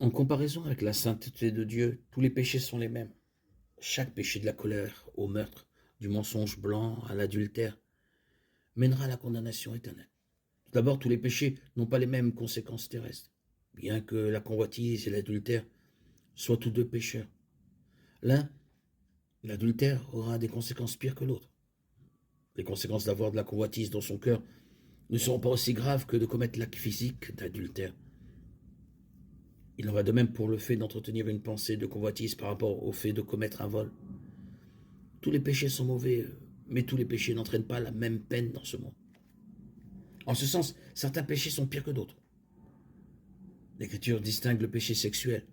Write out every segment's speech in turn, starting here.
En comparaison avec la sainteté de Dieu, tous les péchés sont les mêmes. Chaque péché de la colère au meurtre, du mensonge blanc à l'adultère, mènera à la condamnation éternelle. Tout d'abord, tous les péchés n'ont pas les mêmes conséquences terrestres, bien que la convoitise et l'adultère soient tous deux pécheurs. L'un, l'adultère, aura des conséquences pires que l'autre. Les conséquences d'avoir de la convoitise dans son cœur ne seront pas aussi graves que de commettre l'acte physique d'adultère. Il en va de même pour le fait d'entretenir une pensée de convoitise par rapport au fait de commettre un vol. Tous les péchés sont mauvais, mais tous les péchés n'entraînent pas la même peine dans ce monde. En ce sens, certains péchés sont pires que d'autres. L'Écriture distingue le péché sexuel.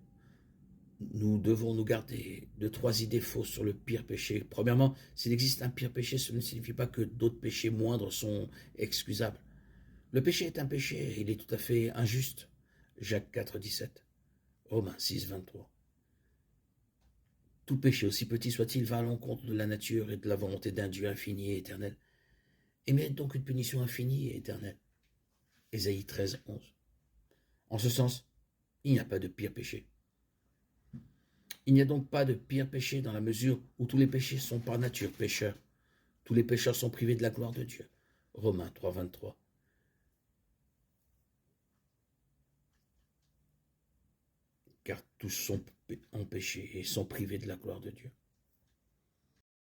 Nous devons nous garder de trois idées fausses sur le pire péché. Premièrement, s'il existe un pire péché, cela ne signifie pas que d'autres péchés moindres sont excusables. Le péché est un péché et il est tout à fait injuste. Jacques 4, 17. Romains 6, 23. Tout péché, aussi petit soit-il, va à l'encontre de la nature et de la volonté d'un Dieu infini et éternel, et mérite donc une punition infinie et éternelle. Ésaïe 13, 11. En ce sens, il n'y a pas de pire péché. Il n'y a donc pas de pire péché dans la mesure où tous les péchés sont par nature pécheurs. Tous les pécheurs sont privés de la gloire de Dieu. Romains 3, 23. Car tous ont péché et sont privés de la gloire de Dieu.